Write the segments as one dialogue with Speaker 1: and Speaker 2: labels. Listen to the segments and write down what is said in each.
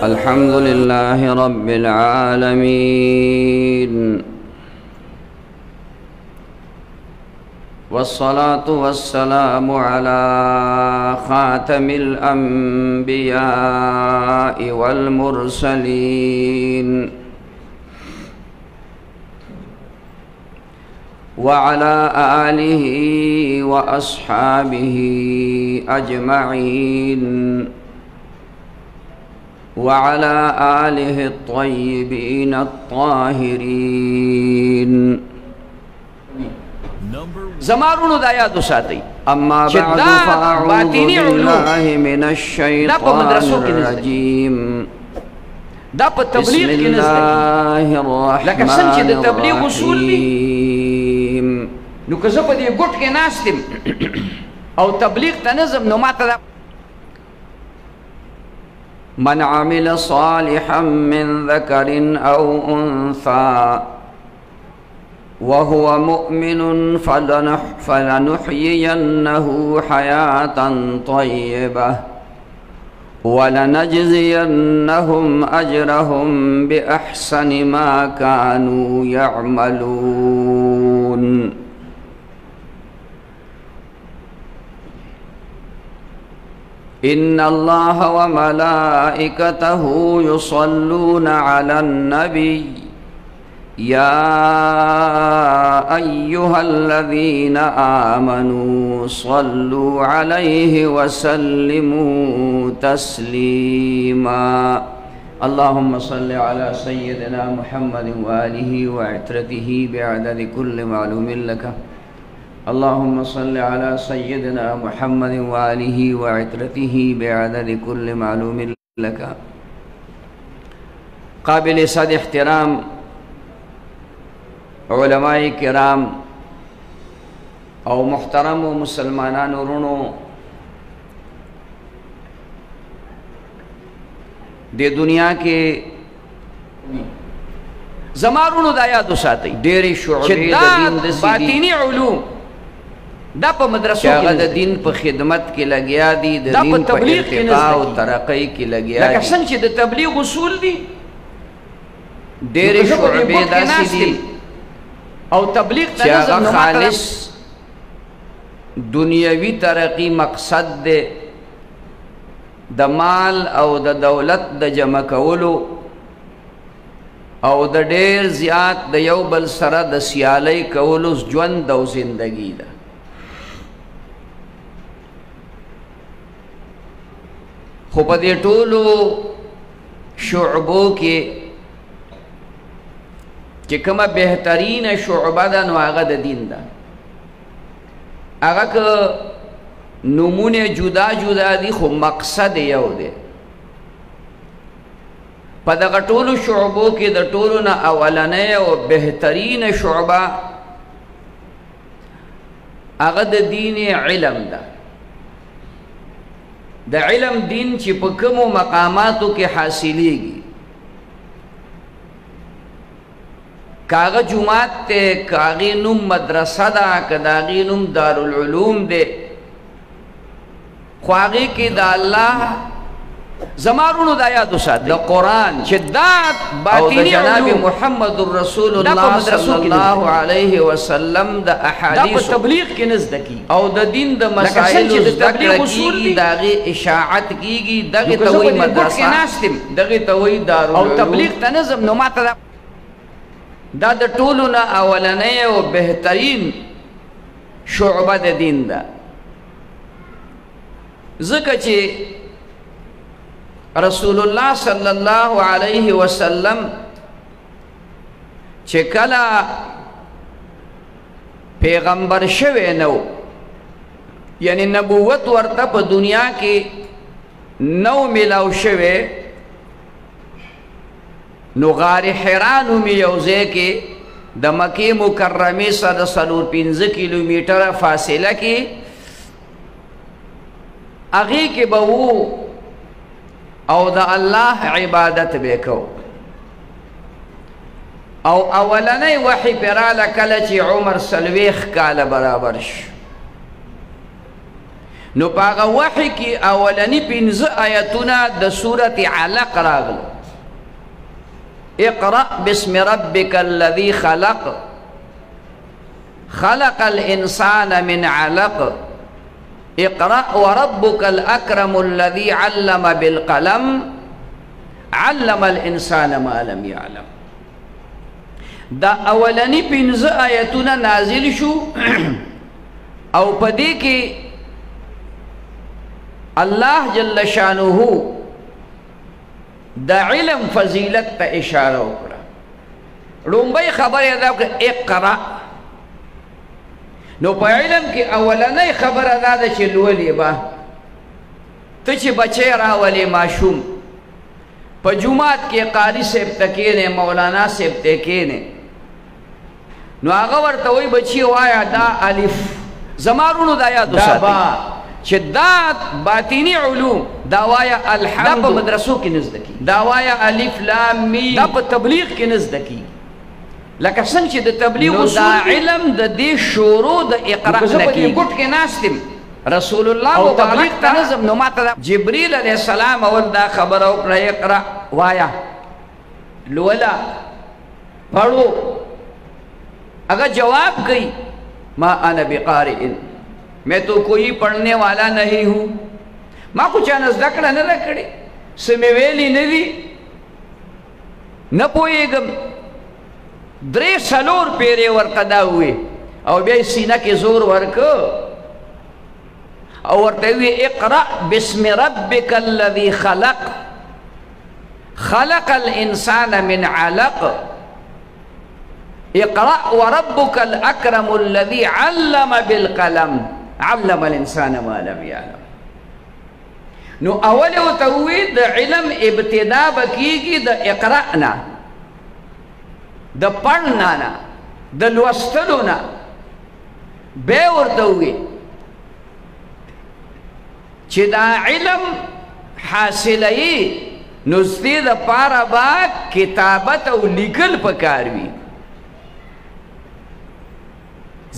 Speaker 1: الحمد لله رب العالمين والصلاة والسلام على خاتم الأنبياء والمرسلين وعلى آله وأصحابه أجمعين وعلى آله الطيبين الطاهرين زمارونو دا یادو ساتي اما بعد فاعوذ بالله من الشيطان الرجيم بسم الله الرحمن الرحيم
Speaker 2: نو که زه په دې ګوټ کې ناست یم او تبلیغ ته نه ځم نو ماته دا
Speaker 1: من عمل صالحا من ذكر أو أنثى وهو مؤمن فلنحيينه حياة طيبة ولنجزينهم أجرهم بأحسن ما كانوا يعملون إن الله وملائكته يصلون على النبي يا أيها الذين آمنوا صلوا عليه وسلموا تسليما اللهم صل على سيدنا محمد وآله وعترته بعدد كل معلوم لك اللهم صل على سيدنا محمد وآله وعترته بعدد كل معلوم لك قابل صد احترام علماء کرام او محترم و مسلمانان ورونو دے دنیا کے
Speaker 2: زمارونو دا یادو ساتي
Speaker 1: ډېرې شعبې د دین د
Speaker 2: باطینی علوم دا په مدرسو
Speaker 1: کې د دین په خدمت کې لګیا دي د دین په ارتقا او ترقۍ کې لګیا دي
Speaker 2: لکه څنګه چې د تبلیغ اصول دي
Speaker 1: ډېرې شعبې داسې دي
Speaker 2: او تبلیغ ته
Speaker 1: نظم خالص دنیوي ترقی مقصد دے د مال او د دولت د جمع کولو او د ډېر زیات د یو بل سره د سیالۍ کولو ژوند او زندگی ده خو په دې ټولو شعبو کې چې کومه بهترین شعبه ده نو هغه د دین ده هغه که نمونه جدا جدا دي خو مقصد یو دی په دغه ټولو شعبو کې د ټولو نه اولنۍ او بهترین شعبه هغه د دین علم ده د علم دین چې په کومو مقاماتو کې حاصلیږي کاغه جماعت ته کاغه نوم مدرسه ده کداغه نوم دارالعلوم ده خواږه کې د الله زمارونو دا یادو ساتي د قرآن چې دا باطینی جناب محمد رسول الله صلی الله علیه وسلم د احادیث
Speaker 2: دا په تبلیغ کې نزد کی
Speaker 1: او د دین د مسائل ذکر کیږي داغه اشاعت کیږي دغه توي مدرسه دغه توي دارالعلوم
Speaker 2: او تبلیغ ته نظم نو ماته
Speaker 1: دا د ټولو نه اولنۍ او بهترین شعبه د دین ده ځکه چې رسول الله صلی الله علیه وسلم چې کله پیغمبر شوی نو یعنی نبوت ورته په دنیا کې نو ملاو شوی نو غار حرا نومي یو ځای کې د مکې مکرمې سره 4-5 کیلومتره فاصله کې هغې کې به او د الله عبادت به کو
Speaker 2: او اولنی وحی پیراله کله چې عمر 40 کاله برابر شو نو پاغه وحی کې اولنی 15 آیتونه د سورت علق راغل اقرأ باسم ربك الذي خلق خلق الإنسان من علق اقرأ وربك الأكرم الذي علم بالقلم علم الإنسان ما لم يعلم دا اولنی 15 آیتونه نازل شو او پدې کې الله جل شانه دا علم فضیلت ته اشاره وکړه لومبۍ خبره دا اقرأ نو په علم کې اولنۍ خبره دا ده چې لولې به ته چې بچی راولې ماشوم په جومات کې قاری صاحب ته کښېنې مولانا صاحب ته کښېنې نو هغه ورته وایي بچي وایه دا الف زما وروڼو دا یاد وساتئ چې دا باطینی علوم دا وایه الحمد دا په مدرسو کې نه زده کېږي دا وایه الف لام میم دا په تبلیغ کې نه زده کېږي لکه څنګه چې د تبلیغ دا علم د دې شروع د اقرأ نه کېږي ګوټ کې ناست یم رسول الله او تبلیغ ته نظم نو ماته جبریل علیه السلام اول دا خبره وکړه اقرأ وایه لولا پڑھو اگر جواب گئی ما انا بقارئ میں تو کوئی پڑھنے والا نہیں ہوں ما کچھ نزدکڑا نہ رکڑی سمیویلی ندی نہ پوئیگم درے سلور پیرے ورقدا ہوئے او بے سینہ کے زور ورکو او ورتے ہوئے اقرأ بسم ربک الذی خلق خلق الانسان من علق اقرأ وربک الاکرم الذی علم بالقلم علم الانسان ما لم يعلم نو اول او توید علم ابتدا بکیږي د اقرأنا د پړنا نه د لوستلو نه به ورته وي چې دا علم حاصلوي نو زده د پاره با کتابت او لیکل پکار وي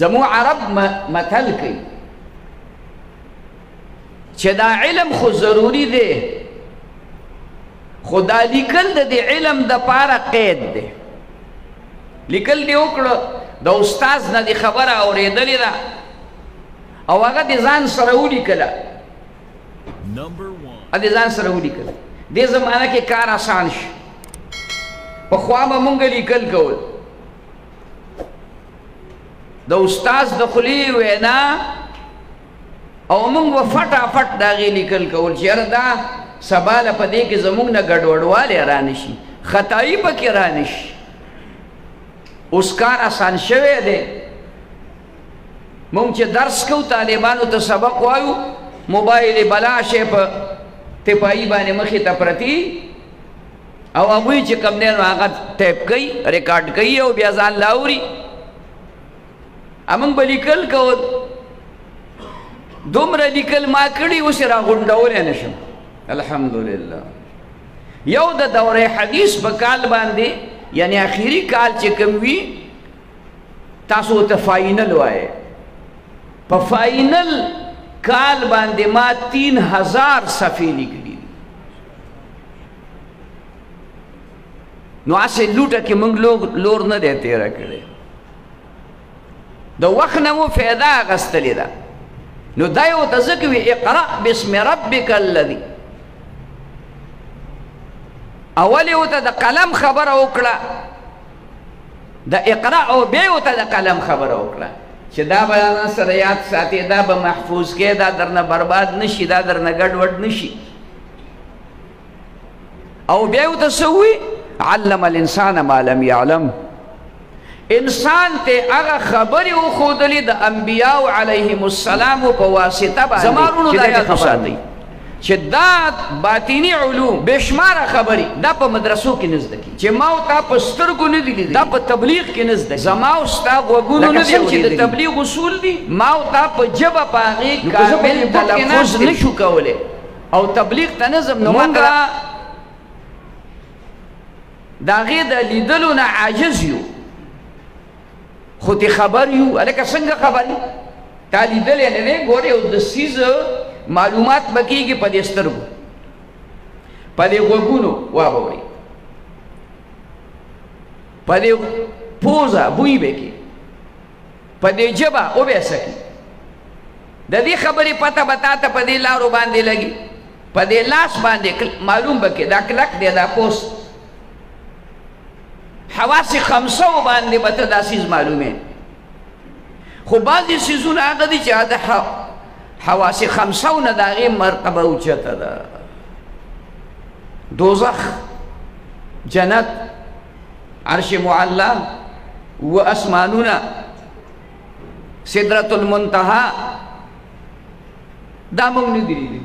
Speaker 2: زمو عرب متل کوي چې دا علم خو ضروری دی خو دا لیکل د دې علم د پاره قید دی لیکل دی وکړه د استاد نه دی خبره اورېدلې ده او هغه د ځان سره ولیکله د ځان سره ولیکله دې زمانه کې کار آسان شي پخوا به مونږ لیکل کول د استاد د خولې وینا او مونږ به فټافټ د هغې لیکل کول چې یاره دا سبا له په دې کې زمونږ نه ګډوډوالی را نه شي خطایي پکې را نه شي اوس کار آسان شوی دی مونږ چې درس کوو طالبانو ته سبق وایو موبایل بلا شی په تپایي باندې مخې ته پرتي او هغوی چې کوم دی نو هغه ټیپ کوي ریکارډ کوي او بیا ځان لاوري امنګ به لیکل کول دومره لیکل ما کړي اوس یې راغونډولی نه شم الحمدلله یو د دوره حدیث په کال باندې یعنی اخیری کال چې کوم وي تاسو ته فاینل وایې په فاینل کال باندې ما 3000 صفحې لیکلي نو هسې لوټه کې موږ لور نه دی تېره کړې د وخت نه مو فایده اخیستلې ده نو دا یو ته ځکه وي اقرأ باسم ربک الذي اول یو ته د قلم خبره وکړه د اقرأ او بیا یو ته د قلم خبره وکړه چې دا به سره یاد ساتي دا به محفوظ کې دا درنه برباد نشي دا درنه ګډوډ نشي او بیا یو ته څه وي علم الانسان ما لم يعلم انسان ته هغه خبرې وښودلې د انبیاو علیهم السلام په واسطه باندې زما وروڼو دا یاد وساتئ چې دا باطینی علوم بشماره خبرې دا په مدرسو کې نه زده کېږي چې ما او تا په سترګو نه دي لیدلي دا په تبلیغ کې نه زده کېږي زما او ستا غوږونو نه دي چې د تبلیغ اصول دي ما او تا په ژبه په هغې کامل تلفظ نه شو کولی او تبلیغ ته نظم نو مونږ د هغې د لیدلو نه عاجز یو، خو تی خبر یو. هلکه څنګه خبر یو؟ تا لیدلی نه دی. ګورې او د څیز معلومات به کېږي په دې سترګو، په دې غوږونو واورئ، په دې پوزه بوی به کېږي، په دې ژبه وبې سکي. د دې خبرې پته به تا ته په دې لارو باندې لګي، په دې لاس باندې معلوم به کې دا کلک دی، دا پوست. حواس خمسو باندې به ته دا څیز معلومې. خو بعضې څیزونه هغه دي چې د حواس خمسو نه د هغې مرتبه اوچته ده. دوزخ، جنت، عرش معلا، و اسمانونه، سدرة المنتهى، دا مونږ نه دي لیدلي.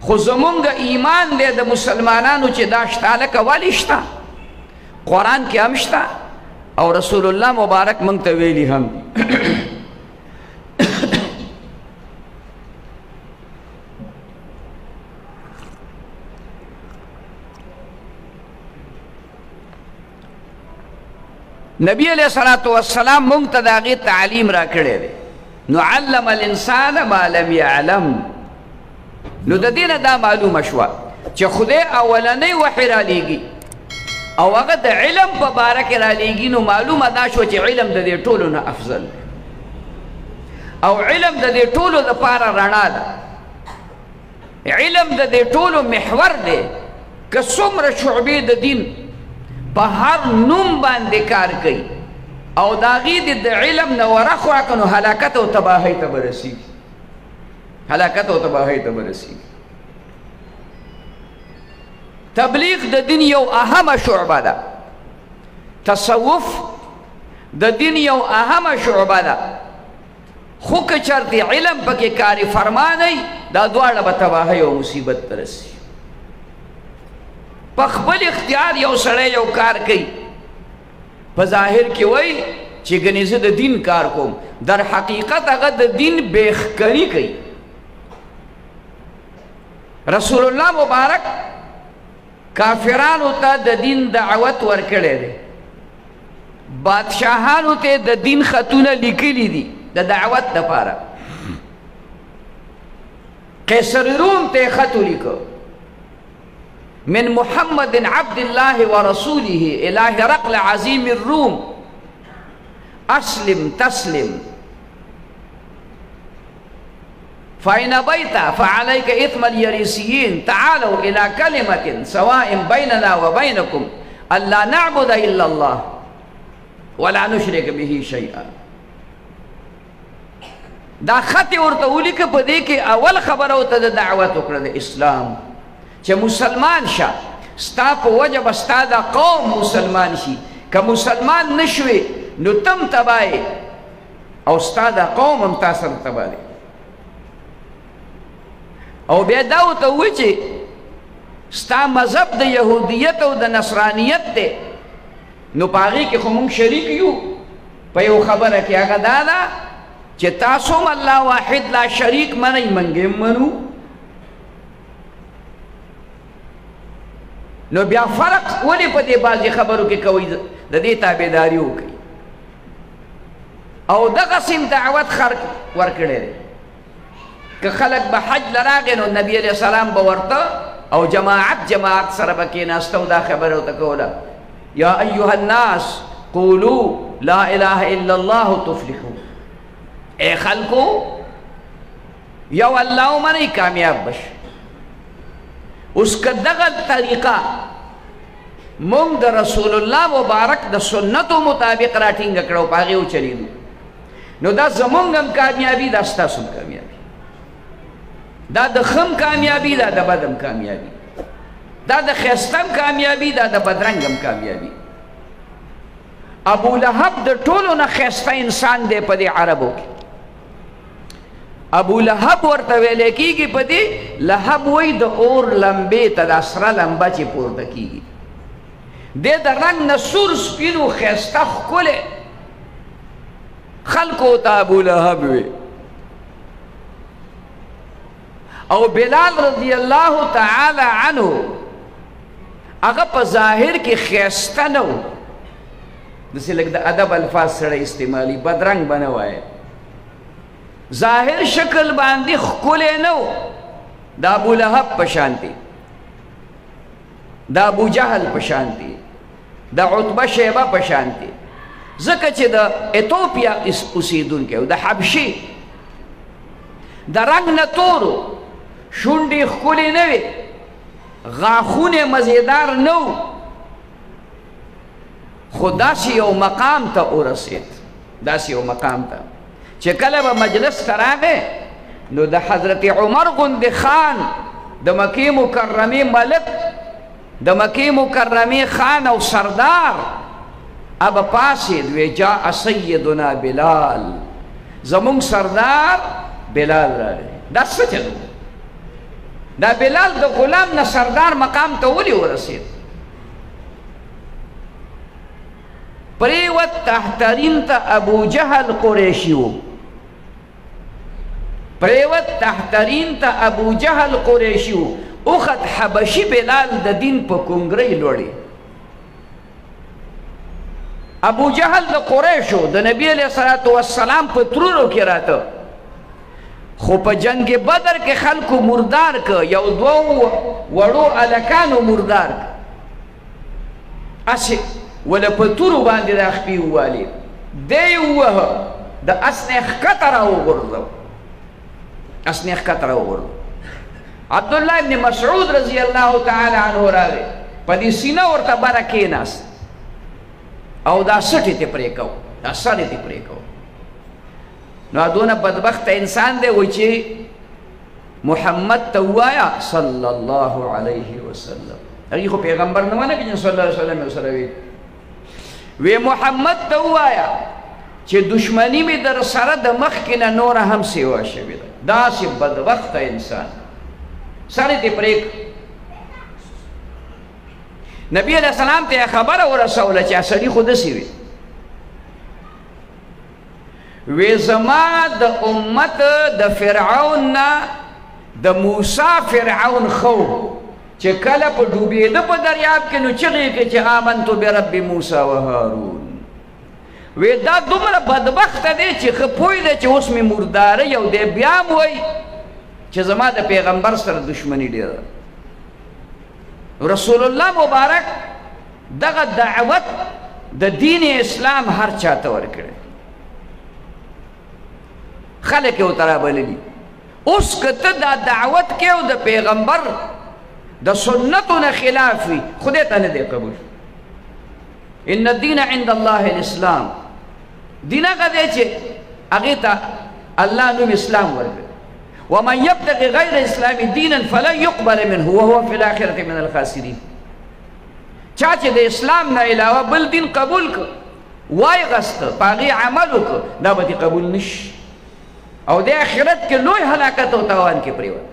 Speaker 2: خو زمونږ ایمان دی د مسلمانانو چې دا شته. هلکه ولې شته؟ قرآن کې هم شته او رسول الله مبارک مونږ ته ویلي هم دي. نبی علیہ الصلوۃ والسلام مونږ ته د هغې تعلیم را کړی دی. نو علم الانسان ما لم يعلم. نو د دې نه دا معلومه شوه چې خدای اولنی وحی را لیږي او هغه د علم په باره کې را لیږي. نو معلومه دا شوه چې علم د دې ټولو نه افضل دی او علم د دې ټولو دپاره رڼا ده. علم د دې ټولو محور دی. که څومره شعبې د دین په هر نوم باندې کار کوي او د هغې د علم نه ورخوا که نو هلاکت او تباهۍ ته به رسېږي. هلاکت او تباهۍ ته به رسېږي. تبلیغ د دین یو اهمه شعبه ده. تصوف د دین یو اهمه شعبه ده. خو که چرته علم پکې کاری فرمانی دا دواړه به تباهۍ او مصیبت ته رسي. په خپل اختیار یو سړی یو کار کوي، په ظاهر کې وایي چې ګنې زه د دین کار کوم، در حقیقت هغه د دین بیخکري کوي. رسول الله مبارک کافرانو ته د دین دعوت ورکړی دی. بادشاهانو ته د دین خطونه لیکلي دي د دعوت دپاره. قیصر روم ته خط ولیکه من محمد عبد الله ورسوله الى هرقل عظيم الروم اسلم تسلم فإن أبيت فعليك إثم اليريسيين تعالوا إلى كلمة سواء بيننا وبينكم ألا نعبد إلا الله ولا نشرك به شيئا. دا خط ورته ولیکه. په دې کې اول خبره ورته د دعوت وکړه د اسلام چې مسلمان شه. ستا په وجه به ستا دا قوم مسلمان شي. که مسلمان نشوې نو تم تباه او ستا دا قوم هم تا سره تباه دی. او بیا دا ورته ووایي چې ستا مذهب د یهودیت او د نصرانیت دی، نو په هغې کې خو موږ شریک یو په یو خبره کې. هغه دا ده چې تاسو هم الله واحد لا شریک منئ، موږ هم منو. نو بیا فرق ولې په دې بعضې خبرو کې کوئ؟ د دې تابعداري وکړئ. او دغسې دعوت خلق ورکړی دی. که خلق به حج لراغې نو نبی علیه السلام به ورته او جماعت سره به کېناسته او دا خبره ورته کوله یا ایها الناس قولوا لا اله الا الله تفلحوا. ای خلکو یو الله ومنئ کامیاب بش. اوس که دغه طریقه مونږ د رسول الله مبارک د سنتو مطابق راټینګه کړو، په هغې وچلېدو، نو دا زمونږ هم کامیابي، دا ستاسو هم کامیابي. دا د ښه هم کامیابي، دا د بد هم کامیابي. دا د ښایسته هم کامیابي، دا د بدرنګ هم کامیابي. ابو لهب د ټولو نه ښایسته انسان دی په دې عربو کې. ابو لهب ورته ویلی کېږي په دې لهب وایي د اور لمبې ته دا سره لمبه چې پورته کېږي. دی د رنګ نه سور سپینو ښایسته ښکلی خلکو ته ابو لهب وی. او بلال رضی الله تعالی عنه هغه په ظاهر کې ښایسته نه و، داسې لږ د ادب الفاظ سره استعمالي، بدرنګ به نه وایه، ظاهر شکل باندې ښکلی نه و، د ابولهب په شانتې، د ابو جهل په شانتې، د عتبه شیبه په شانتې، ځکه چې د ایتوپیا اوسېدونکی و، د حبشې، د رنګ نه تور و، شونډې ښکلې نه وې، غاښونه مزېدار نه و، خو داسې یو مقام ته ورسېد، داسې یو مقام ته چې کله به مجلس ته راغی نو د حضرت عمر غوندې خان، د مکې مکرمې ملک، د مکې مکرمې خان او سردار اب پاسید وی جاء سیدنا بلال، زمونږ سردار بلال راغی. دا څه چل و؟ دا بلال د غلام نه سردار مقام ته ولې ورسېد؟ پریوت تحترین ته ابو جهل قریشي و، پریوت تحترین ته ابو جهل قریشي و، اوخت حبشي بلال د دین په کنګرۍ لوړې. ابو جهل د قریشو د نبی علیه الصلاة والسلام په ترونو کې راته، خو په جنگ بدر کې خلکو مردار که، یو دوو وړو الکانو مردار که، اسې وله په تورو باندې دا خپې ووالې، دی ووهه، د اس نه ښکته راوغورځو، اس نه ښکته راوغورځو. عبدالله ابن مسعود رضی الله تعالی عنه راغی، په دې سینه ورته بره کېناست او دا سټې ته پرې کو، دا سړې ته پرې کو. نو دونه بدبخته انسان دی وایي چې محمد ته ووایه صلی الله علیه وسلم. هغې خو پیغمبر نه منه که صلی الله علیه وسلم ورسره وي. وی محمد ته ووایه چې دشمني مې در سره د مخکې نه نوره هم سیوا شوې ده. داسې بدبخته انسان سړی ته پرېږ. نبي علیه السلام ته خبره ورسوله چې سړي خو داسې وي، وی زما د امت د فرعون نه د موسی فرعون خو چې کله په ډوبېده په دریاب کې نو چغې کې چې آمنتو برب موسی و هارون. وی دا دومره بدبخته دی چې ښه پوه دی چې اوس مې مرداره او دی بیا م وایي چې زما د پیغمبر سره دشمني ډېره. رسول الله مبارک دغه دعوت د دین اسلام هر چا ته ورکړی، خلک یې ورته رابللي. اوس که ته دا دعوت کې او د پیغمبر د سنتو نه خلاف وي، خدای ته نه دی قبول. ان الدین عند الله الاسلام، دین هغه دی چې هغې ته الله نوم اسلام ورکړي. ومن یبتغي غیر اسلام دینا فلن یقبل منه وهو فی الاخرة من الخاسرین. چا چې د اسلام نه علاوه بل دین قبول کړ، وای غسته، په هغې عمل وکړ، دا به دې قبول نشي او د آخرت کې لوی هلاکت او تاوان کې پرېوت.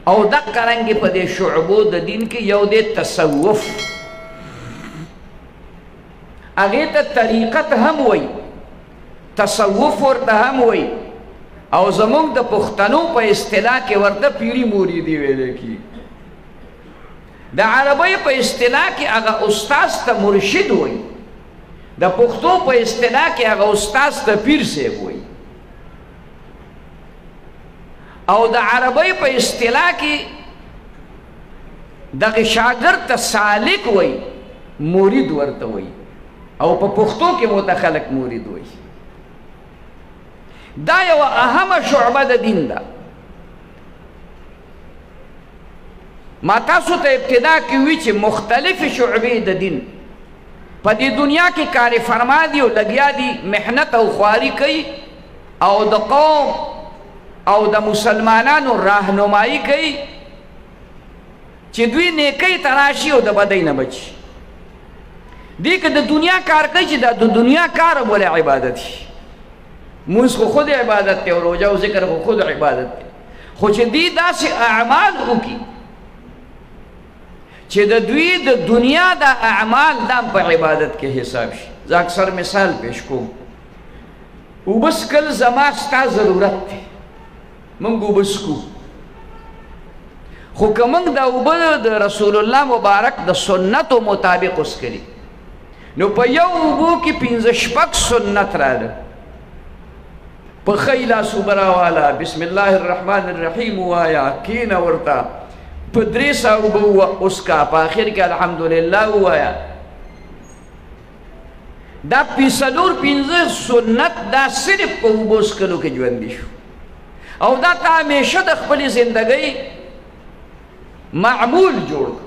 Speaker 2: او دقه رنګې په دې شعبو د دین کې یو دی تصوف، هغې ته طریقت هم وایي، تصوف ورته هم وایي، او زمونږ د پښتنو په اصطلاح کې ورته پیري موریدي ویلی کېږي. د عربۍ په اصطلاح کې هغه استاذ ته مرشد وایي، د پښتو په اصطلاح کې هغه استاذ ته پیر صاحب وایي، او د عربۍ په اصطلاح کې دغه شاګرد ته سالک وایي، مرید ورته وایي، او په پښتو کې ورته خلک مرید وایي. دا یو اهمه شعبه د دین ده. ما تاسو ته ابتدا کې وی چې مختلفې شعبې د دین په دې دنیا کې کار فرما دي او لګیا دي، محنت او خواري کوي او د قوم او د مسلمانانو راهنمایي کوي چې دوی نیکۍ ته راشي او د بدۍ نه بچي. دې که د دنیا کار کوي چې دا د دنیا کار هم ولې عبادت شي. مونځ خو خود عبادت دی او روژه او ذکر خو خود عبادت دی، خو چې دوی داسې اعمال وکړي چې د دوی د دنیا د اعمال دا په عبادت کې حساب شي. زه اکثر مثال پیش کوم. اوبه څښل زما ستا ضرورت دی، موږ اوبه څښو، خو که موږ دا اوبه د رسول الله مبارک د سنتو مطابق وڅښلي نو په یو اوبو کې 5-6 سنت راغله. په ښی لاس اوبه راواله، بسم الله الرحمن الرحیم ووایه، کښېنه ورته، په 3 اوبه وڅښه، په آخر کې الحمدلله ووایه. دا 4-5 سنت دا صرف په اوبو څښلو کې ژوندي شو، او دا ته همیشه د خپلې زندګۍ معمول جوړ کړ.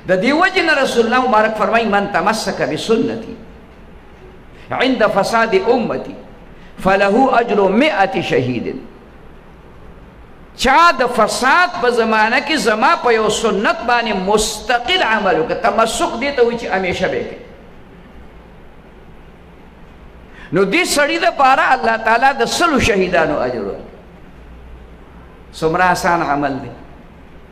Speaker 2: د دې وجې نه رسول الله مبارک فرمایي من تمسک بسنتي عند فساد امتي فله اجر 100 شهید. چا د فساد په زمانه کې زما په یو سنت باندې مستقل عمل وکړ، تمسک دې ته وایي چې همیشه به کوي، نو دې سړي دپاره الله تعالی د 100 شهیدانو اجر ورکړي. څومره آسان عمل دی.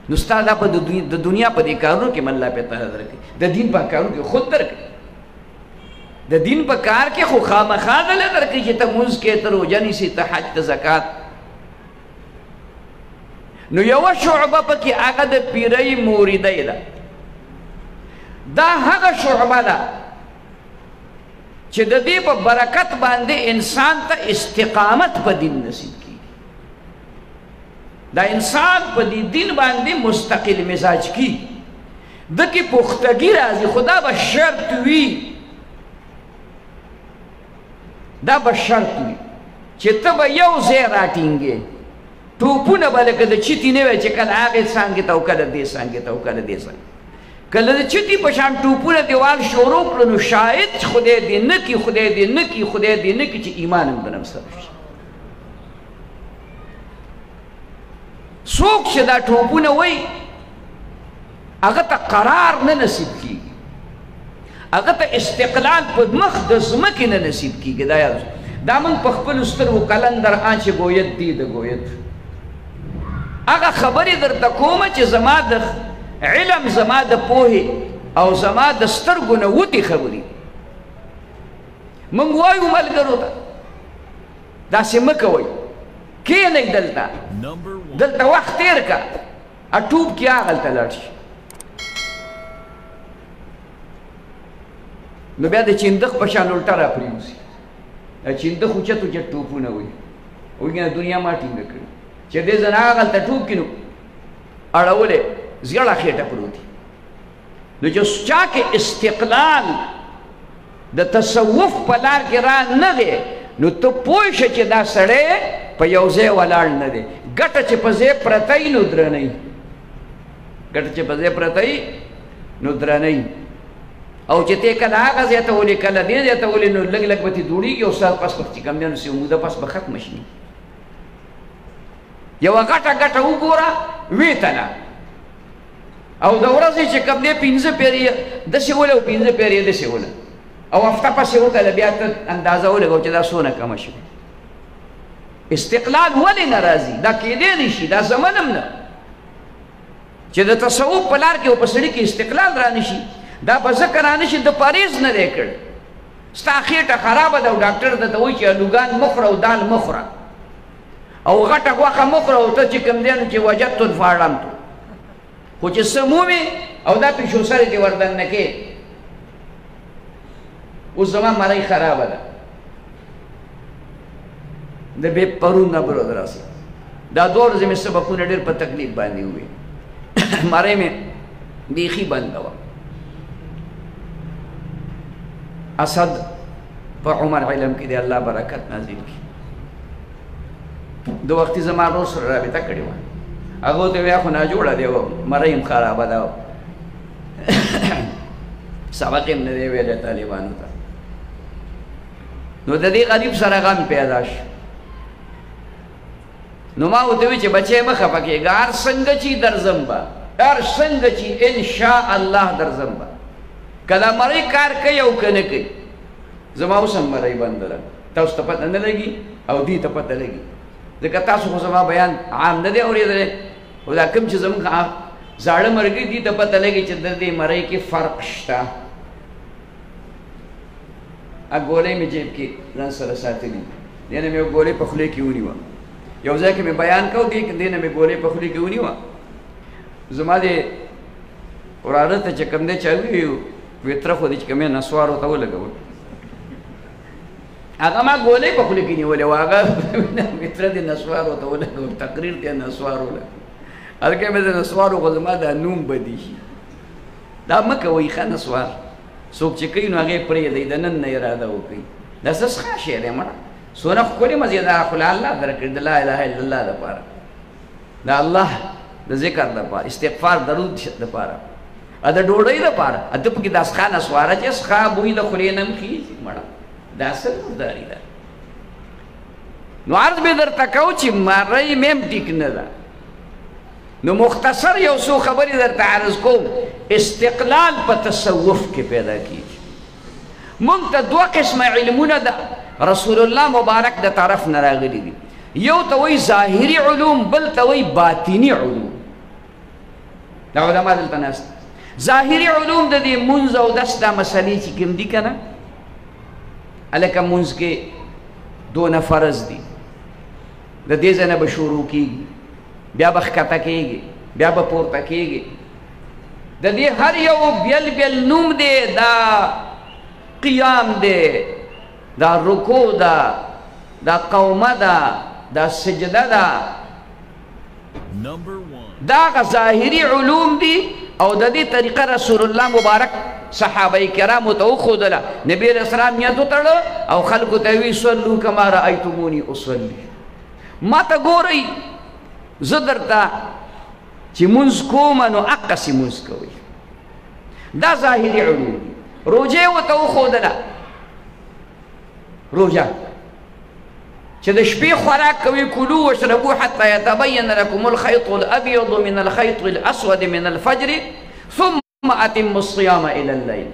Speaker 2: نو ستا دا په د دنیا په دې کارونو کې الله پې تعالی درکړي، د دین په کارونو کې خود درکړي. د دین په کار کې خو خامخا دله درکړي چې ته مونځ کې، ته روژه نیسې، ته حج، ته زکات. نو یوه شعبه پکې هغه د پیرۍ موریدۍ ده. دا هغه شعبه ده چې د دې په برکت باندې انسان ته استقامت په دین نصیب کیږي. دا انسان په دې دین باندې مستقل مزاج کیږي، د کې پختګي راځي. خدا به شرط وي، دا به شرط وي چې ته به یو ځای راټینګې، ټوپونه به لکه د چیتي نه وي چې کله هغې څانګې ته او کله دې څانګې ته او کله دې څانګې، کله د چیتي په شان ټوپونه دیوال شروع کړو نو شاید خدای دې نه کي، خدای دې نه کي، خدای دې نه کي چې ایمان هم د نفس سره شي. څوک چې دا ټوپونه وایي هغه ته قرار نه نصیب کېږي، هغه ته استقلال په مخ د ځمکې نه نصیب کېږي. دا یاد دا موږ په خپلو سترګو قلندر آنچې ګوید دی د ګوید هغه خبرې درته کومه چې زما د علم، زما د پوهې او زما د سترګو نه وتې خبرې. موږ وایو ملګرو ته داسې مه کوئ، کښېنئ دلته وخت تېر که، ټوپ کې هغلته لاړ شي. نو بیا د چندخ په شان الټه را پرېوځي. چندخ اوچت اوچت ټوپونه وایي، وایي نه دنیا ما ټینګه کړي چې دې زنه هغلته ټوپ کړي نو اړولې زیړه خېټه پروت دي. نو چې چا کې استقلال د تصوف په لار کې را نه دی نو ته پوه شه چې دا سړی په یو ځای ولاړ نه دی. ګټه چې په ځای پرته وي نو درنه وي، ګټه چې په ځای پرته وي نو درنه وي. او چې ته کله هغه ځای ته ولې کله دې ځای ته ولې نو لږ لږ به ترې دوړېږي او ستا پس به چې کوم دی نو څه موده پس به ختمه شي. یوه غټه ګټه وګوره وې تنه او د ورځې چې کوم دی 5 پیرې داسې وله او 5 پیرې داسې وله او هفته پسې وتله بیا ته اندازه ولګوه چې دا څونه کمه شوې. استقلال ولې نه راځي؟ دا کېدی نه شي، دا زمن هم نه چې د تصوف په لار کې او په سړي کې استقلال را نه شي. دا به ځکه را نه شي د پرهیز نه دی کړی. ستا خېټه خرابه ده او ډاکټر درته وایي چې الوګان مه خوره او دال مه خوره او غټه غوښه مه خوره او ته چې کوم دی نو چې وجدتو فاړمتو، خو چې څه مومې او دا پیشو سرې دې وردننه کې. اوس زما مرۍ خرابه ده، د بې پرون نه بل راسي دا 2 ورځې مې سبقونه ډېر په تکلیف باندې ووې، مرۍ مې بیخي بنده وه. اسد په عمر علم کې دی الله برکت نازل کړي. دو وختي زما ورور سره رابطه کړې وه، هغه ورته ویل خو ناجوړه دی مرۍ هم خرابه ده سبق یې نه دی ویلی طالبانو ته. نو د دې غریب سره غم پیدا شو. نو ما ورته ویل چې بچی مه خفه کېږه، هر څنګه چې درځم به، هر څنګه چې انشاء الله درځم به. که دا مرۍ کار کوي او که نه کوي زما اوس هم مرۍ بنده ده، تاسو ته پته نه لګي او دې ته پته لګي، ځکه تاسو خو زما بیان عام نه دی اورېدلی. او دا کوم چې زموږ زاړه مرګي دي ته پته لګي چې د دې مرۍ کې فرق شته. ګولۍ مې جیب کې ځان سره ساتلي، دې نه مې یو ګولۍ په خولې کې ونیوه، یو ځای کې مې بیان کو دې نه مې ګولې په خولې کې ونیوه زما دې وراره ته چې کوم دی چا وي ویتره خو دې چې کوم یې نسوار ورته ولګول هغه ما ګولې په خولې کې نیولې وه هغه ویتره دې نسوار ورته ولګول تقریر دې نسوار ولګول هلکې مې د نسوارو خو زما دا نوم بدي شي دا مه کوئ ښه نسوار څوک چې کوي نو هغې پرېږدئ د نن نه اراده وکړئ دا څه ښه شی دی مړه څونه ښکلې مزېداره خو له الله درکړي د لا اله الا الله دپاره د الله د ذکر دپاره استغفار درود دپاره ا د ډوډۍ دپاره ا ته پکې دا ښه نسواره چې ښه بوی د خولې نه م خېږي مړه دا څه مرداري ده نو عرض مې درته کو چې مرۍ مې هم ټیک نه ده نو مختصر یو څو خبرې درته عرض کوم استقلال په تصوف کې پیدا کیږي مونږ ته دوه قسمه علمونه ده رسول الله مبارک د طرف نه راغلي دي یو ته وایي ظاهري علوم بل ته وایي باطني علوم دا علما دلته ناست ظاهري علوم د دې مونځ او دس دا مسلې چې کوم دي که نه هلکه مونځ کې دونه فرض دي د دې ځای نه به شروع کېږي بیا به ښکته کېږي بیا به پورته کېږي د دې هر یو بیل بیل نوم دی دا قیام دی دا رکوع ده دا قومه ده دا سجده ده دا هغه ظاهري علوم دي او د دې طریقه رسول الله مبارک صحابه کرامو ته وښودله نبي علیه السلام نیت وتړه او خلکو ته وی صلو کما رأیتموني اصلي ما ته ګورئ زه درته چې مونځ کومه نو هغسې مونځ کوئ دا ظاهري علوم دي روژه یې ورته وښودله روژه چې د شپې خوراک کوي کلو واشربو حتی یتبین لکم الخیط الابیض من الخیط الاسود من الفجر ثم اتم الصیام الى الليل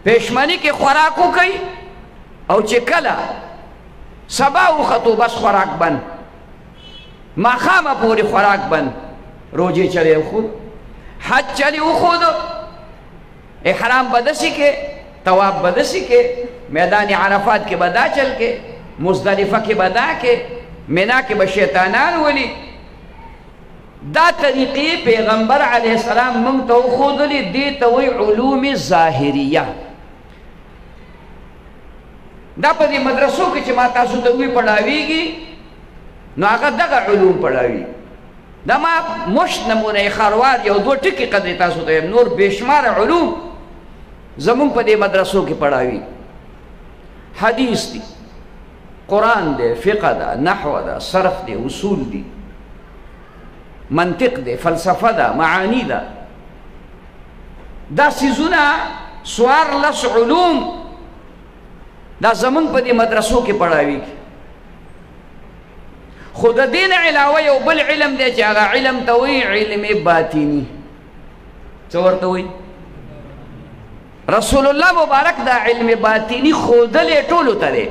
Speaker 2: پېشمني کې خوراک وکئ او چې کله سبا وختو بس خوراک بند ماښامه پورې خوراک بند روژې چلې وښود حج چلې وښود احرام به داسې کې طواف به داسې کې میدان عرفات کې به دا چل کې مزدلفه کې به دا کې منا کې به شیطانان ولي دا طریقې پیغمبر علیه السلام موږ ته وښودلې دې ته وایي علوم ظاهریه دا په دې مدرسو کې چې ما تاسو ته وی پړاویږي نو هغه دغه علوم پړاوي دا ما مشت نمونه خروار یو دوه ټکي قدرې تاسو ته نور بېشماره علوم زمونږ په دې مدرسو کې پړاوي حدیث دی قرآن دی فقه ده نحو ده صرف دی اصول دی منطق دی فلسفه ده معانی ده دا سیزونه څوارلس علوم دا زمونږ په دې مدرسو کې پړاوي خو د دې نه علاوه یو بل علم دی چې هغه علم ته وایي علم باطني څه ورته وایي رسول الله مبارک دا علم باطني ښودلی ټولو ته دی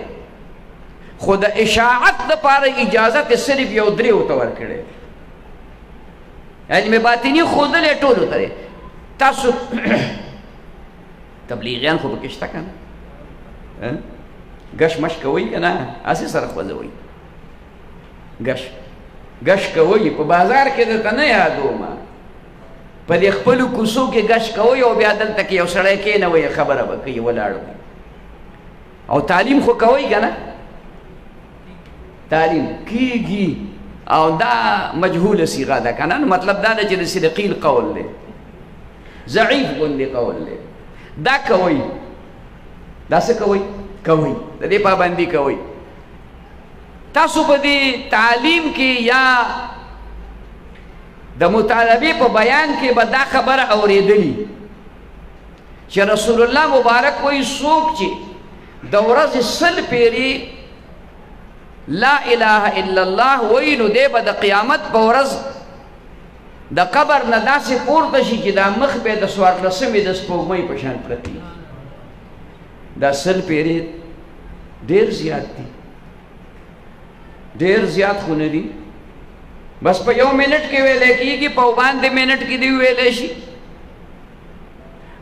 Speaker 2: خو د اشاعت دپاره اجازت صرف یو دریو ته ورکړی علم باطني ښودلی ټولو ته دی تاسو تبلیغیان خو پکې شته که نه ګش مش کوئ که نه هسې سره خوځوئ ګش کوئ په بازار کې درته نه یادومه په دې خپلو کوڅو کې ګش کوئ او بیا دلته کې یو سړی کېنوئ خبره به کوي ولاړ وي او تعلیم خو کوئ که نه تعلیم کېږي او دا مجهوله صیغه ده که نه نو مطلب دا ده چې د صدقیل قول دی ضعیف غوندې قول دی دا کوئ دا څه کوئ کوئ د دې پابندي کوئ تاسو په دې تعلیم کې یا د مطالبې په بیان کې به دا خبره اورېدلي چې رسول الله مبارک وایي څوک چې د ورځې سل پیرې لا اله الا الله وایي نو دی به د قیامت په ورځ د قبر نه داسې پورته شي چې دا مخ به د څوارلسمې د سپوږمۍ په شان پرتې دا سل پیرې ډېر زیات دي ډېر زیات خو نه دي بس په یو منټ کې ویلی کېږي په باندې منټ کې دې ویلی شي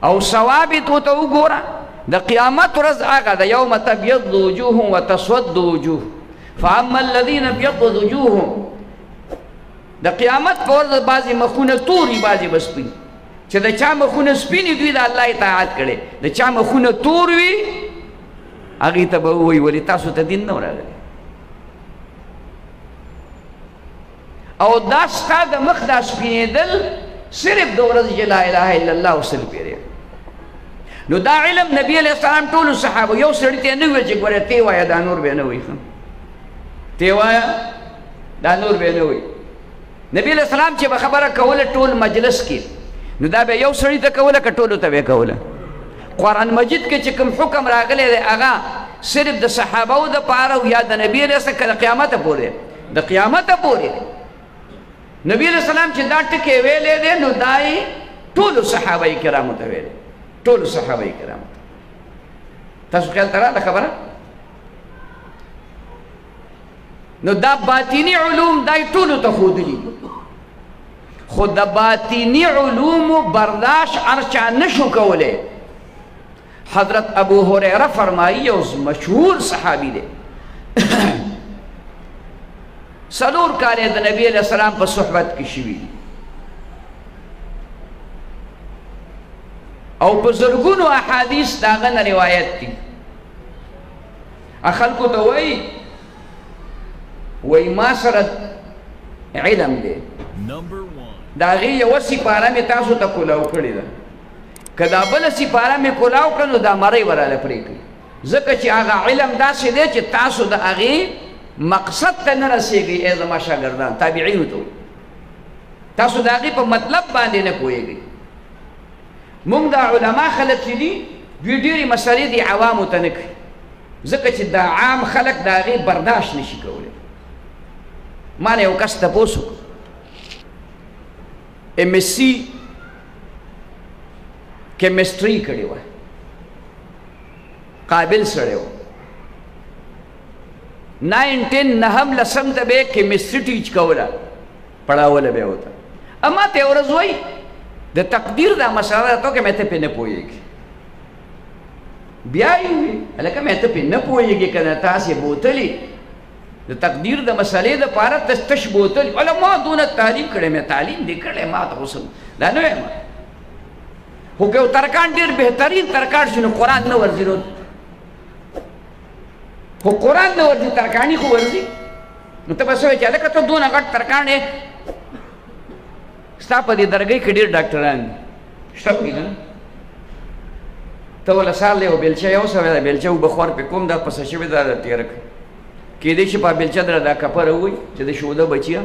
Speaker 2: او ثواب یې تو ته وګوره د قیامت ورځ هغه د یوم تبیض وجوه و تسود وجوه فاما الذين ابيضت وجوههم د قیامت په ورځ بعضې مخونه توري بعضې به سپین چې د چا مخونه سپینې دوی د الله اطاعت کړی د چا مخونه تور وي هغې ته به ووایي ولې تاسو ته دین نه راغلی او دا ستا د مخ دا سپینېدل صرف د ورځې چې لا اله الا الله وسل پیرې نو دا علم نبی علیه السلام ټولو صحابو یو سړي ته نه ویل چې ګوره تی وایه دا نور به نه وایي تی وایه دا نور به نه وایي نبی علیہ السلام چې به خبره کوله ټول مجلس کې نو دا به یو سړي ته کوله که ټولو ته به کوله قرآن مجید کې چې کوم حکم راغلی دی هغه صرف د صحابهو دپاره او یا د نبی علیه السلام که د قیامته پورې د قیامته پورې دی نبی علیہ السلام چې دا ټکې ویلی دی نو دا یې ټولو صحابه کرامو ته ویلی ټولو صحابه کرامو ته تاسو خیال ته راغله خبره نو دا باطینی علوم دای ټولو ته ښودلي خو د باطینی علومو برداشت هر چا نشو کولی حضرت ابو هریره فرمایي یو مشهور صحابي دی 4 کاله د نبی علیه السلام په صحبت کې شوي او په زرګونو احادیث د هغه نه روایت دي خلکو ته وایي وای ما سره علم دی د هغې یوه سپاره مې تاسو ته کولاو کړې ده که دا بله سپاره مې کولاو کړه نو دا مرۍ به راله پرې کړي ځکه چې هغه علم داسې دی چې تاسو د هغې مقصد ته نه رسېږئ ای زما شاګردان تابعینو ته وایي تاسو د هغې په مطلب باندې نه پوهېږئ موږ دا علما خلک چې دي دوی ډېرې مسلې دي عوامو ته نه کوي ځکه چې دا عام خلک د هغې برداشت نشي کولی ما نه یو کس تپوس وکړو ایم ایس سی کیمسټري کړې وه قابل سړی و 9 10 نهم لسم ته به یې کیمسټري ټیچ کوله پړاوله به یې ورته اما ته یوه ورځ وایي د تقدیر دا مسله راته وکړه مې ته پرې نه پوهېږي بیا یې ووایي هلکه مې ته پرې نه پوهېږي که نه تاسې بوتلي د تقدیر د مسلې دپاره تش بوتل ولا ما دونه تعلیم کړی مې تعلیم دې کړی ما ته اوس دا نه وایم خو که یو ترکاڼ ډېر بهترین ترکاڼ شي نو قرآن نه ورځي نو خو قرآن نه ورځي ترکاڼي خو ورځي نو ته به څه وایې چې هلکه ته دونه غټ ترکاڼ یې ستا په دې درګۍ کې ډېر ډاکټران دي شته پکې که نه ته وله سال دی یو بیلچه یوسه دا بیلچه وبخور پې کوم دا پسه شوې دا تېره کړه کېدای شي په بیلچه دره دا کپره ووایي چې د شوده بچیه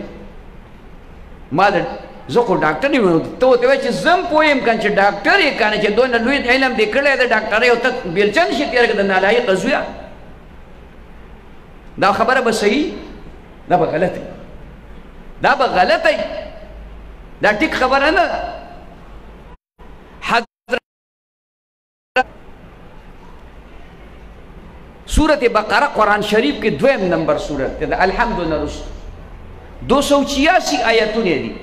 Speaker 2: ما د زه خو ډاکټر یم ته ورته وایې چې زه هم پوه یم که چې ډاکټر یې که نه چې دونه لوی علم دې کړی د ډاکټرۍ او ته بیلچه نشي تېره کړه د نالایقه زویه دا خبره به صحیح دا به غلطه دا به غلطه دا ټیک خبره نه ده سورت بقرہ قرآن شریف کے 2 نمبر سورت ہے الحمد نرست 286 آیتونه دی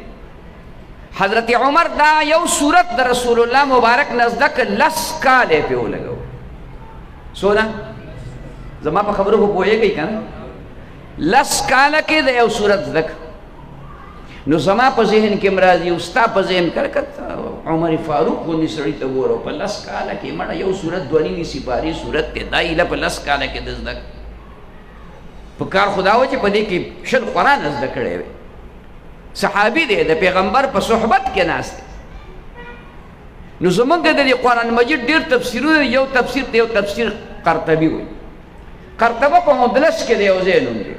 Speaker 2: حضرت عمر دا یو سورت دا رسول اللہ مبارک نزدک لس کالے پہ ہو لگو سونا زمان پا خبروں کو پوئے گئی کنا لس کالا کے دا یو سورت دک نو زمان پا ذہن کے مرازی استا پا ذہن کرکت عمر فاروق خونی سڑی تا گورو پا لس کالا کے مڑا یو سورت دوانیمی سپاری سورت تے دائی لپا لس کالا کے دزدک پا کار خداو چی پا دے کی شل قرآن ازدکڑے وے صحابی دے دا پیغمبر پا صحبت کے ناس دے نو زمان دے دے قرآن مجید دیر تفسیرو دے یو تفسیر دے یو تفسیر قرطبی ہوئی قرطبہ پا اندلس کے دے یو زینون دے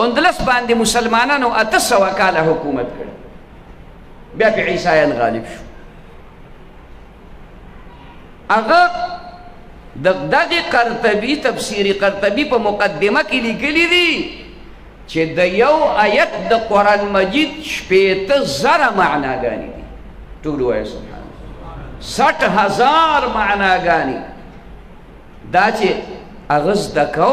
Speaker 2: اندلس باندې مسلمانانو 800 کاله حکومت کړ بیا په عیسایان غالب شو هغه دغه قرطبی تفسیر قرطبی په مقدمه کې لیکلی دی چې د یو آیت د قرآن مجید 60,000 معناګانې دي ټول وایي سبحان الله 60,000 معناګانې دا چې هغه زده کو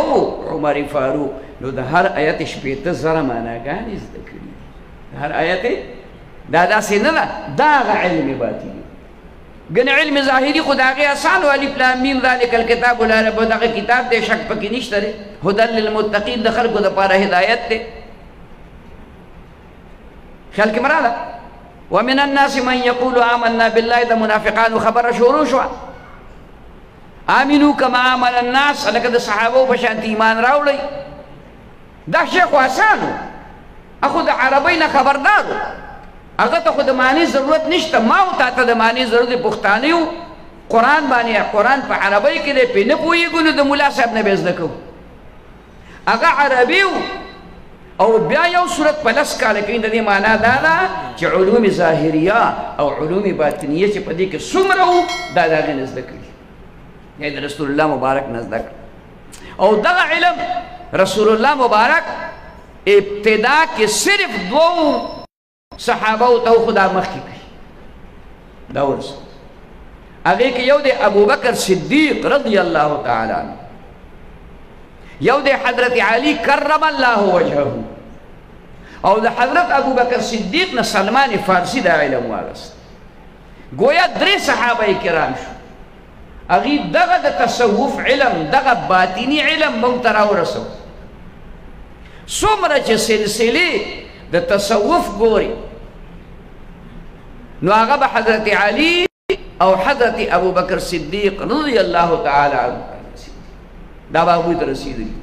Speaker 2: عمر فاروق نو د هر آیت 60,000 معناګانې زده کړي هر آیت دا داسې نه ده دا هغه علم باطني گن علم ظاهری خدا غی آسان والی پلان میم ذالک الکتاب لا ریب فیہ دا کتاب دے شک پکی نشته دے هدى للمتقین د خلقو د پاره هدایت دے خیال کی مراد ومن الناس من يقول آمنا بالله دا منافقان خبر شروع شو آمنو کما آمن الناس لکه د صحابو بشانت ایمان راولی دا شیخ آسانو اخو د عربی نه خبردارو اگر تا خود معنی ضرورت نشتا ماو تا تا دا معنی ضرورت پختانیو قرآن بانی قرآن پا عربی کے لئے پی نپوئی گونو دا مولا صاحب نبیز دکو اگر عربیو او بیا یو صورت پلس کا لیکن دا دی معنی دادا چی علوم ظاہریہ او علوم باطنیہ چی پا دی که سمرو دادا غی نزدکلی یعنی رسول اللہ مبارک نزدک او دا علم رسول اللہ مبارک ابتدا کے صرف دو صحابہ تو خدا مخی کی دور سے اگے کہ یو دے ابو بکر صدیق رضی اللہ تعالی عنہ یو دے حضرت علی کرم اللہ وجہہ او دے حضرت ابو بکر صدیق نا سلمان فارسی دا علم واغست گویا درے صحابہ کرام شو اگی دغا دا تصوف علم دغا باطنی علم ممتراو رسو سمرچ سلسلی دا تصوف گوری نو آغا با حضرت علی او حضرت ابو بکر صدیق رضی اللہ تعالی عنہ دا باقوی ترسید لی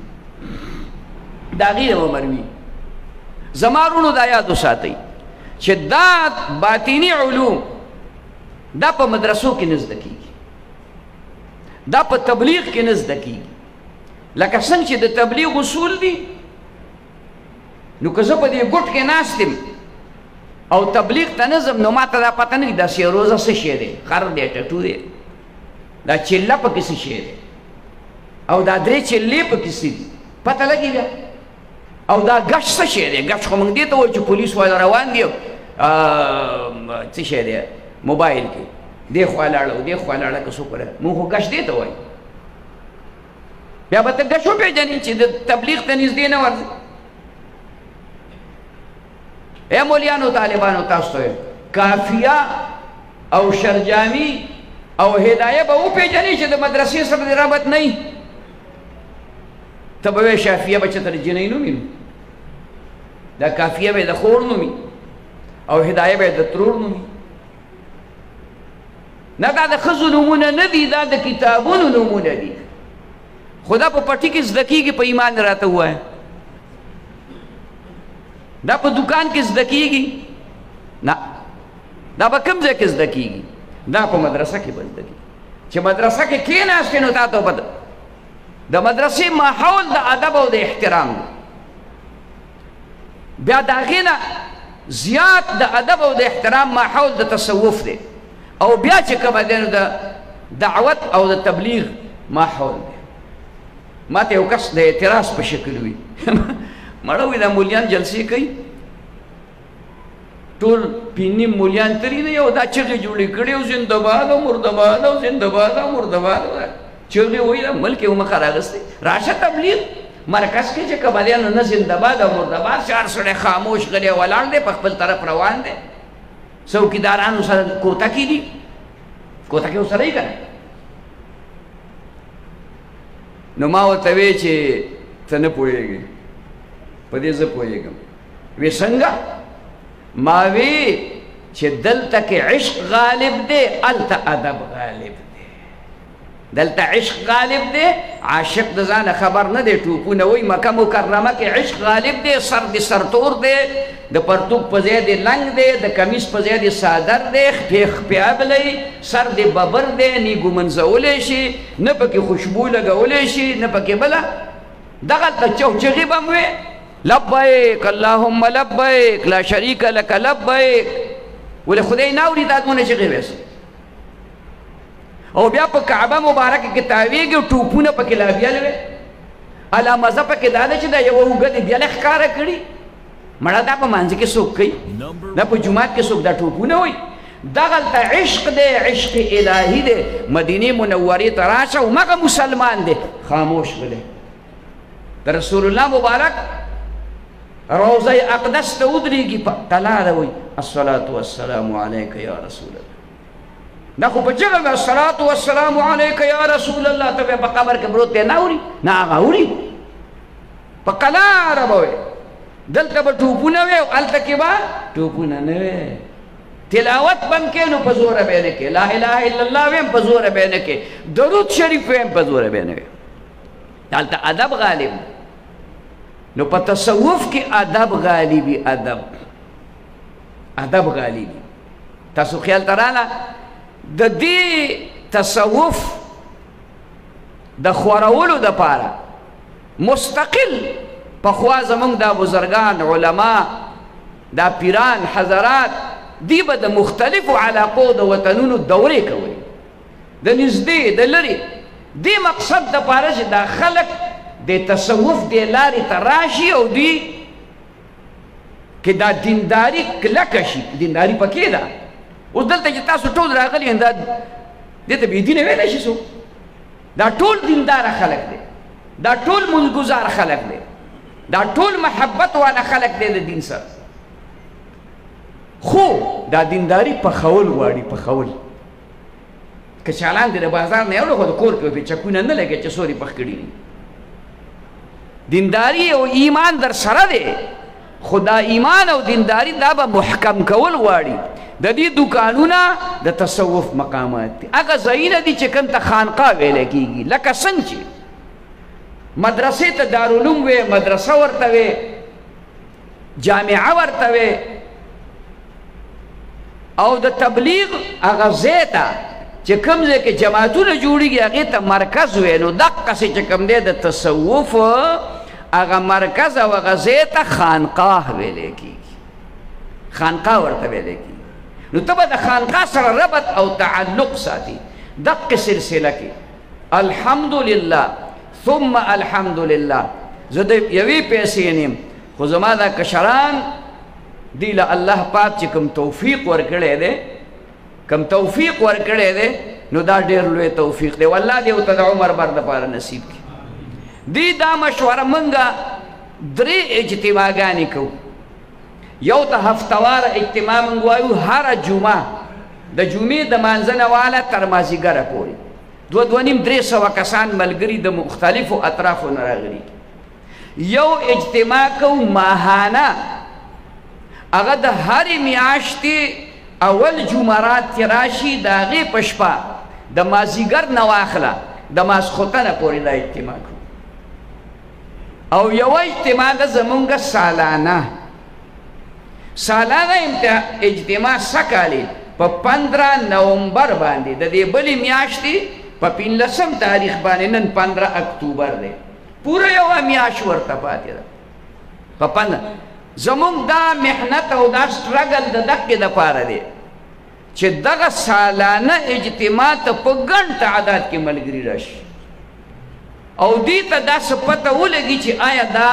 Speaker 2: دا غیر مروی زمارونو دا یادو ساتی چه دا باطینی علوم دا پا مدرسوں کی نزدکی گی دا پا تبلیغ کی نزدکی گی لکه سنگ چه دا تبلیغ اصول دی نو کزا پا دی گوٹ کے ناستیم او تبلیغ تا نظم نو ما تا دا پتا نگی دا سی روزہ سے شیرے خر دے ٹٹو دے دا چلہ پا کسی شیرے او دا درے چلے پا کسی دی پتا لگی بیا او دا گش سے شیرے گش خو منگ دیتا ہوئی چو پولیس والا روان دیو چی شیرے موبائل کے دے خواہ لڑا کسو کرے مو خو گش دیتا ہوئی بیا بتا گشو پہ جانی چی تبلیغ تا نیز دینا ورزی اے مولیانو طالبانو تاستو ہے کافیہ او شرجامی او ہدایہ با او پہ جانی چھ دا مدرسی سر دی رابط نہیں تب اوے شافیہ بچہ تر جنہی نومی دا کافیہ بے دا خور نومی او ہدایہ بے دا ترور نومی نا دا خزو نمونہ ندی دا کتابون نمونہ دی خدا پا پٹی کس دکی کی پا ایمان راتا ہوا ہے دا پا دکان کس دکی گی نا دا پا کم زی کس دکی گی دا پا مدرسہ کی بز دکی چھ مدرسہ کے کین آسکے نتا تو پتا دا مدرسی ماحول دا ادب و دا احترام دا بیا دا غینا زیاد دا ادب و دا احترام ماحول دا تصوف دے او بیا چکم دینو دا دعوت او دا تبلیغ ماحول دے ما تے کس دا اعتراض پا شکل ہوئی مڑوی دا مولیان جلسی کئی طول پینی مولیان تری نہیں ہو دا چرگی جوڑی کڑی ہو زندباد و مردباد و زندباد و مردباد چرگی ہوئی دا ملک او مخار آگستے راشا تبلیغ مرکز کے چکا بلیانو نا زندباد و مردباد چار سڑے خاموش گلے والان دے پخبل طرف روان دے سوکی دارانو سر کوتا کی دی کوتا کی اسا رہی کرنے نماو توی چے تنپوئے گی پدې زه پوهېږم وی څنګه ما وی چې دلته کې عشق غالب دی هلته ادب غالب دی دلته عشق غالب دی عاشق د ځانه خبر نه دی ټوپونه وایي مکه مکرمه کې عشق غالب دی سر د سرتور دی د پرتوب په ځای د لنګ دی د کمیس په ځای د صادر دی خپې ابلی سر د ببر دی نیګو منځولی شي نه پکې خوشبو لګولی شي نه پکې بله دغلته چوچغي به م وی لبیک اللہم لبیک لا شریک لک لبیک ولی خدای ناوری دادمونه چغی بیسو او بیا پا کعبہ مبارک کتاویگی و ٹوپونه پا کلا بیالوی علا مزا پا کداده چه دا یو اوگد بیال اخکارا کری مڑا دا پا منزی کے سوک کئی دا پا جماعت کے سوک دا ٹوپونه ہوئی دا غلطا عشق دے عشق الہی دے مدینی منوری تراشا و مگا مسلمان دے خاموش بلے دا رسول اللہ مبارک روضہ اقدس تا ادری کی تلا روی الصلاة والسلام علیکہ یا رسول اللہ دا خو په چغه الصلاة والسلام علیک یا رسول الله ته په قبر کې پروت دی، نه اوري نه هغه اوري په قلاره به وي. دلته به ټوپونه وي او هلته کې به ټوپونه نه وي. تلاوت بم کې نو په زوره به نه کې، لا اله الا الله ویم په زوره به نه کې، درود شریف ویم په زوره به نه وي. هلته ادب غالب. نو په تصوف کې ادب غالبي، ادب غالبي. تاسو خیال تراله د دې تصوف د خورولو د پاره مستقل پخوا زمونږ دا بزرگان علما دا پیران حضرات دی به د مختلفو علاقو د وطنونو دورې کوي، د نږدې د لرې. دې مقصد د پاره چې دا خلک د تصوف دې لارې ته راشي او دوی کې دا دینداري کلکه شي. دینداري پکې ده. اوس دلته چې تاسو ټول راغلي دا دې ته بېدینه ویلی شي څوک؟ دا ټول دینداره خلک دی، دا ټول ملګزار خلک دی، دا ټول محبت والا خلک دی د دین سره. خو دا دینداري پخول غواړي، پخول. که چالان دې د بازار نه یوړو خو د کور کې پې چکونه نه لګي چې سوري پخ کړي دي. دینداري او ایمان در سره دی، خو دا ایمان او دینداري دا به محکم کول غواړي. د دې دوکانونه د تصوف مقامات دي، هغه ځایونه دي چې کوم ته خانقاه ویلی کېږي. لکه څنګه چې مدرسې ته دارالعلوم وې، مدرسه ورته وې، جامعه ورته وې، او د تبلیغ هغه ځای ته چې کوم ځای کې جماعتونه جوړېږي هغې ته مرکز وې. نو دقسې چې کوم دی د تصوف هغه مرکز او هغه ځای ته خانقاه ویلی کېږي، خانقاه ورته ویلی کېږي. نو ته به د خانقاه سره ربط او تعلق ساتي. دقې سلسله کې الحمدلله ثم الحمدلله. زه د یوې پیسې نیم، خو زما دا کشران دی له الله پاک چې کوم توفیق ورکړی دی، کوم توفیق ورکړی دی، نو دا ډېر لوی توفیق دی. والله دې ورته د عمر بر دپاره نصیب کړي. دی دا مشوره مونږه 3 اجتماعګانې کوو. یو ته هفتواره اجتماع مونږ وایو، هره جمعه د جمعې د مانځه نه واله تر مازدیګره پورې 200-300 کسان ملګري د مختلفو اطرافو نه راغلي. یو اجتماع کوو ماهانه، هغه د هرې میاشتې اول جمعرات چې راشي د هغې په شپه د مازدیګر نه واخله د ماسخوتنه پورې دا اجتماع کوو. او یوه اجتماع ده زمونږ سالانه اجتماع سکالی په 15 نومبر باندې د دې بلې میاشتې په 15 تاریخ باندې، نن 15 اکتوبر دی، پوره یوه میاشت ورته پاتې ده. په 15 زمونږ دا محنت او دا سټرګل د دقې دپاره دی چې دغه سالانه اجتماع ته په ګڼ تعداد کې ملګري راشي او دې ته داسې پته ولګي چې آیا دا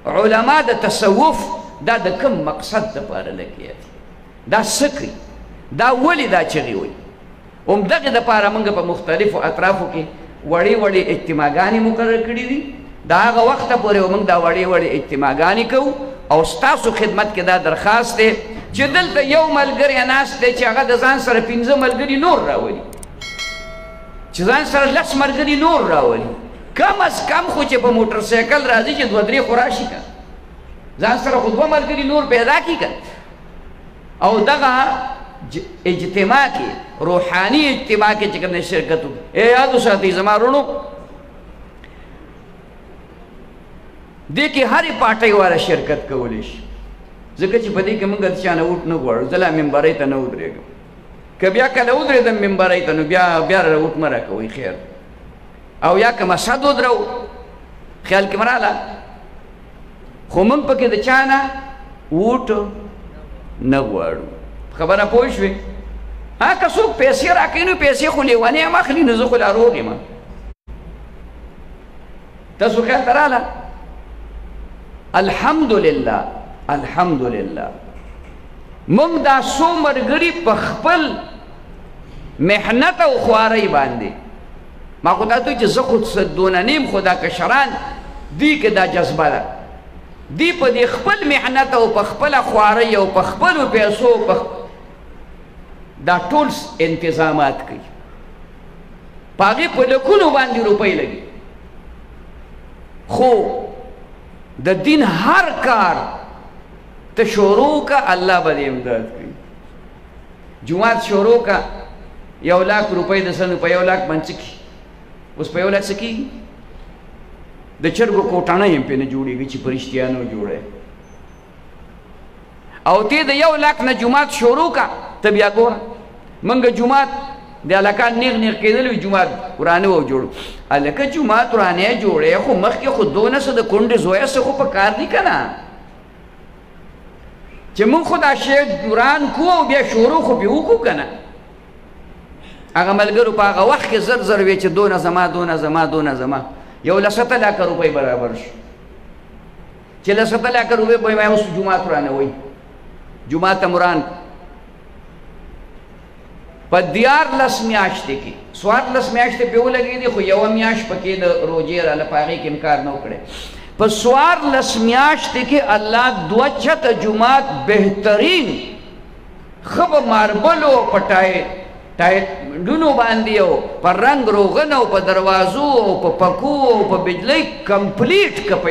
Speaker 2: علما د تصوف دا د کوم مقصد دپاره لګیا دي، دا څه کوي، دا ولې دا چغې وایي. همدغې دپاره موږ په مختلفو اطرافو کې وړې وړې اجتماعګانې مقرر کړي دي. دا هغه وخته پورې موږ دا وړې وړې اجتماعګانې کوو. او ستاسو خدمت کې دا درخواست دی چې دلته یو ملګری ناست دی چې هغه د ځان سره 15 ملګري نور راولي، چې ځان سره 10 ملګري نور راولي. کم از کم خو چې په موټر سایکل راځي چې 2-3 خو راشي که ځان سره خو 2 ملګري نور پیدا کړي که. او دغه اجتماع کې روحاني اجتماع کې چې کوم دی شرکت وکړي. یاد وساتئ زما وروڼو، دې کې هرې پارټۍ والا شرکت کولی شي، ځکه چې په دې کې موږ د چا نه ووټ نه غواړو. زه لا ممبرۍ ته نه ودرېږم، که بیا کله ودرېدم ممبرۍ ته نو بیا را ووټ مه راکوئ خیر. او یا که مسد ودرو خیال کې مراله، خو موږ پکې د چا نه ووټ نه غواړو. خبره پوه شوې؟ که څوک پیسې راکوي نو پیسې خو لیونی هم اخلي، نو زه خو لا روغ یم. تاسو خیال ته راله؟ الحمدلله الحمدلله موږ دا څو ملګري په خپل محنت او خوارۍ باندې، ما خو دا دوی چې زه خو دونه نیم، خو دا کشران دوی کې دا جذبه ده، دوی په دې خپل محنت او په خپله خوارۍ او په خپلو پیسو دا ټول انتظامات کوي پاغې په لکونو باندې روپۍ لګي خو د دین هر کار ته شروع کا الله به دې امداد کوي جماعت شروع کا 1,00,000 روپۍ د سنو په 1,00,000 باندې څه کي اوس په 1,00,000 څه کېږي د چرګو کوټانه یې پرې نه جوړېږي چې په رښتیا نه جوړی او ته د 1,00,000 نه جماعت شروع کا ته بیا ګوره موږ جماعت د هلکان نیغ نیغ کېدل وي جومات ورانه و جوړو هلکه جومات ورانه جوړی خو مخکې خو دونه څه د کونډې زویه څه خو په کار دي که نه چې موږ خو دا شی وران کړو او بیا شروع خو پرې وکړو که نه هغه ملګرو په هغه وخت کې زر زر وی چې دونه زما دونه زما دونه زما 1,00,000 روپۍ برابر شو چې 1,00,000 روپۍ به ما اوس جومات ورانوئ جومات ته مران په 14 میاشتې کې 14 میاشتې پې ولګېدې خو یوه میاشت پکې د روجې راله په هغې کې کار نه وکړی په 14 میاشتې کې الله 2 چته جومات بهترین ښه به ماربلو په ټایډونو باندې او په رنګ روغن او په دروازو او په پکو او په بجلۍ کمپلیټ که په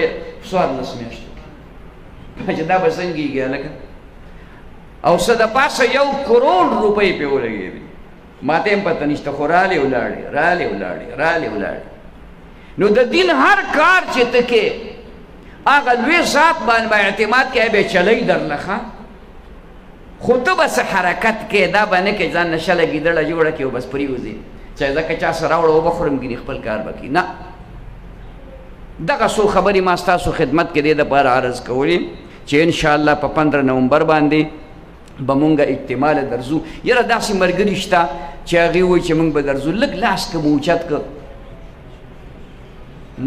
Speaker 2: 14 میاشتو کې چې دا به څنګه کېږي هلکه او څه د پاسه 1 کروڑ روپۍ پې ولګېدې ما ته هم پته نشته خو رالې ولاړې رالې ولاړې رالې ولاړې نو د دین هر کار چې ته کې هغه لوی ذات باندې به اعتماد کوې به چلی درله ښه خو ته به څه حرکت کې دا به نه کوې ځان نه شله ګیدړه جوړه کړې او بس پرېوځې چې ځکه چا سره راوړه وبخورم ګینې خپل کار به کړي نه دغه څو خبرې ما ستاسو خدمت کې دې دپاره عرض کولې چې انشاءالله په 15 نومبر باندې به مونږ اجتماع له درځو یاره داسې ملګري شته چې هغې وایي چې مونږ به درځو لږ لاس که مو اوچت که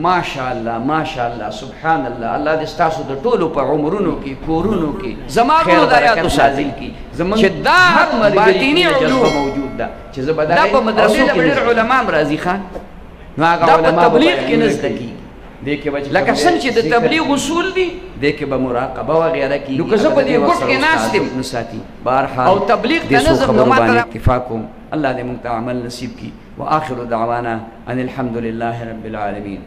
Speaker 2: ماشاءالله ماشاءالله سبحان الله الله دې ستاسو د ټولو په عمرونو کې کورونو کې زما ټولو د آیاتو سازل کړي چې دا باطیني علوم موجود ده چې زه به دا په مدرسو کې ډېر علما هم راځي ښه نو هغه علما په تبلیغ کې نه زده کېږي لکه څنګه چې د تبلیغ اصول دي دې کې به مراقبه وغیره کېږي نو که زه په دې ګوټ کې ناست یم نو ساتي بهرحال او تبلیغ ته نه ځم نو ما ته اکتفا کوم الله دې موږ ته عمل نصیب کړي واخر دعوانا ان الحمد لله رب العالمین